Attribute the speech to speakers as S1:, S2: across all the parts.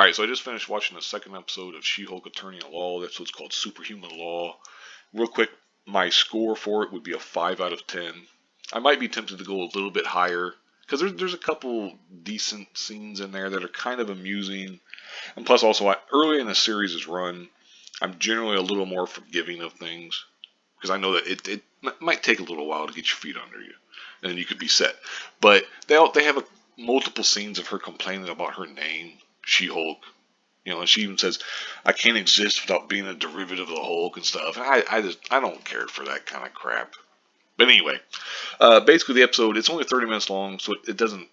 S1: Alright, so I just finished watching the second episode of She-Hulk Attorney at Law. That's what's called Superhuman Law. Real quick, my score for it would be a 5 out of 10. I might be tempted to go a little bit higher, because there's a couple decent scenes in there that are kind of amusing. And plus also, early in the series' run, I'm generally a little more forgiving of things. Because I know that it might take a little while to get your feet under you. And then you could be set. But they have multiple scenes of her complaining about her name, She-Hulk. And she even says, "I can't exist without being a derivative of the Hulk" and stuff. And I don't care for that kind of crap. But anyway, basically the episode, it's only 30 minutes long, so it doesn't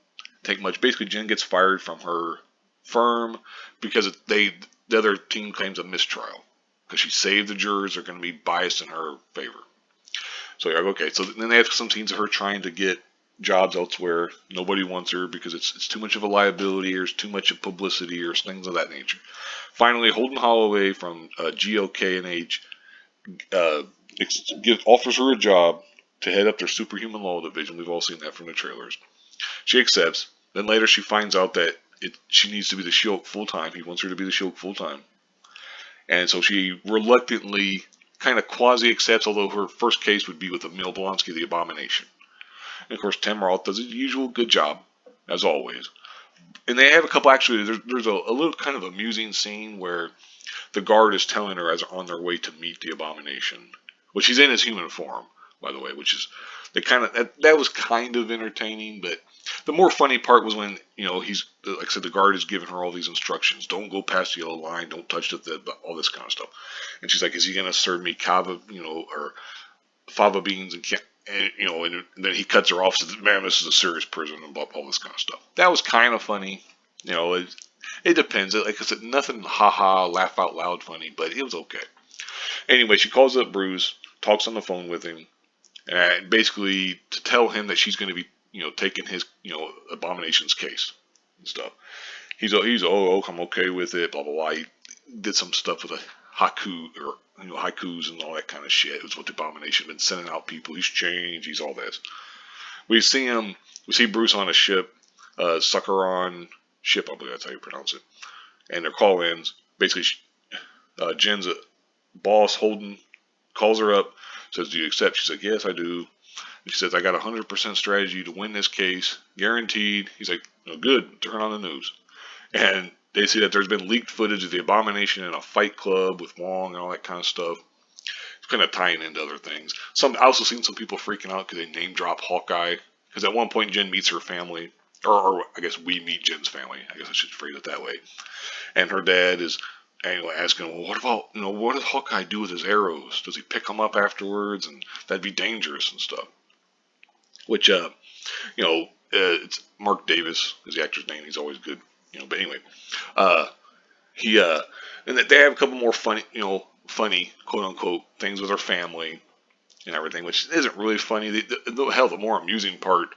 S1: take much. Basically, Jen gets fired from her firm because the other team claims a mistrial. Because she saved the jurors, are going to be biased in her favor. So you're like, okay. So then they have some scenes of her trying to get jobs elsewhere. Nobody wants her because it's too much of a liability, or it's too much of publicity, or things of that nature. Finally, Holden Holloway from GLK&H offers her a job to head up their Superhuman Law division. We've all seen that from the trailers. She accepts. Then later she finds out that she needs to be the She-Hulk full-time. He wants her to be the She-Hulk full-time. And so she reluctantly kind of quasi-accepts, although her first case would be with Emil Blonsky, the Abomination. And of course, Tim Roth does his usual good job, as always. And they have a couple, actually, there's a little kind of amusing scene where the guard is telling her as they're on their way to meet the Abomination, which he's in his human form, by the way, which is, that was kind of entertaining, but the more funny part was when, he's, like I said, the guard is giving her all these instructions. Don't go past the yellow line, don't touch all this kind of stuff. And she's like, is he going to serve me kava, or fava beans and then he cuts her off and says, "Man, this is a serious prison," and all this kind of stuff. That was kind of funny. It depends. Like I said, nothing haha, laugh out loud funny, but it was okay. Anyway, she calls up Bruce, talks on the phone with him, and basically to tell him that she's going to be, taking his, Abomination's case and stuff. He's oh, I'm okay with it, blah blah blah. He did some stuff with a haiku, or haikus and all that kind of shit. It was what the Abomination been sending out people. He's changed. He's all this. We see Bruce on a ship, Suckeron ship, I believe that's how you pronounce it. And their call-ins, basically, Jen's boss, Holden, calls her up, says, "Do you accept?" She's like, "Yes, I do." And she says, "I got 100% strategy to win this case, guaranteed." He's like, "Oh, good, turn on the news." And they see that there's been leaked footage of the Abomination in a fight club with Wong and all that kind of stuff. It's kind of tying into other things. I also seen some people freaking out because they name drop Hawkeye. Because at one point Jen meets her family, or I guess we meet Jen's family. I guess I should phrase it that way. And her dad is asking, "Well, what about, what does Hawkeye do with his arrows? Does he pick them up afterwards? And that'd be dangerous and stuff." Which, it's Mark Davis is the actor's name. He's always good. But anyway, and they have a couple more funny quote unquote things with her family and everything, which isn't really funny. The more amusing part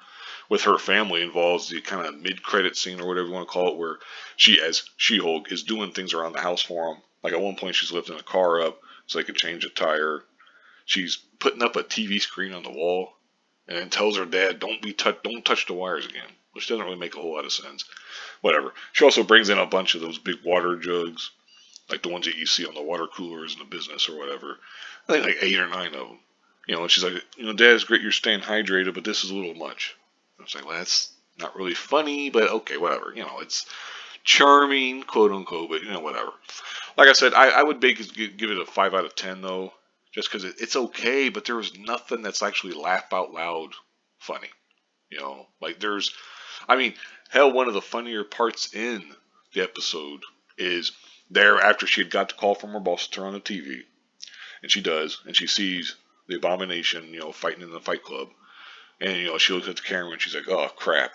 S1: with her family involves the kind of mid-credit scene, or whatever you want to call it, where she, as She-Hulk, is doing things around the house for them. Like at one point, she's lifting a car up so they could change a tire. She's putting up a TV screen on the wall, and then tells her dad, "Don't touch the wires again," which doesn't really make a whole lot of sense. Whatever. She also brings in a bunch of those big water jugs, like the ones that you see on the water coolers in the business or whatever. I think like 8 or 9 of them. And she's like, "Dad, it's great you're staying hydrated, but this is a little much." I was like, well, that's not really funny, but okay, whatever. It's charming, quote unquote, but whatever. Like I said, I would give it a 5 out of 10 though, just because it's okay, but there was nothing that's actually laugh out loud funny. Like hell, one of the funnier parts in the episode is there after she had got the call from her boss to turn on the TV, and she does, and she sees the Abomination, fighting in the fight club, and she looks at the camera and she's like, "Oh crap."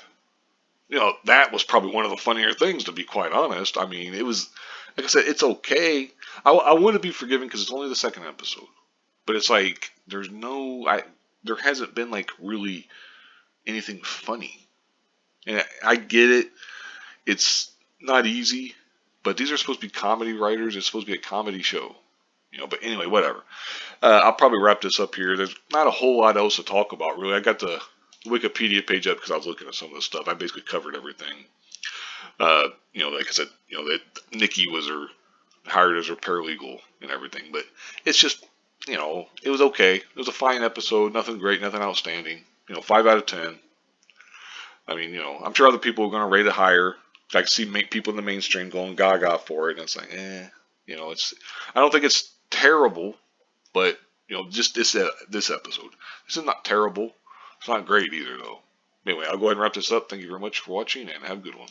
S1: That was probably one of the funnier things, to be quite honest. It was, like I said, it's okay. I want to be forgiving because it's only the second episode, but it's like there hasn't been like really anything funny. And I get it. It's not easy, but these are supposed to be comedy writers. It's supposed to be a comedy show. But anyway, whatever. I'll probably wrap this up here. There's not a whole lot else to talk about, really. I got the Wikipedia page up because I was looking at some of the stuff. I basically covered everything. Like I said, that Nikki was hired as her paralegal and everything. But it's just, it was okay. It was a fine episode. Nothing great, nothing outstanding. 5 out of 10. I mean, I'm sure other people are going to rate it higher. I can see people in the mainstream going gaga for it, and it's like, it's. I don't think it's terrible, but just this episode, this is not terrible. It's not great either, though. Anyway, I'll go ahead and wrap this up. Thank you very much for watching, and have a good one.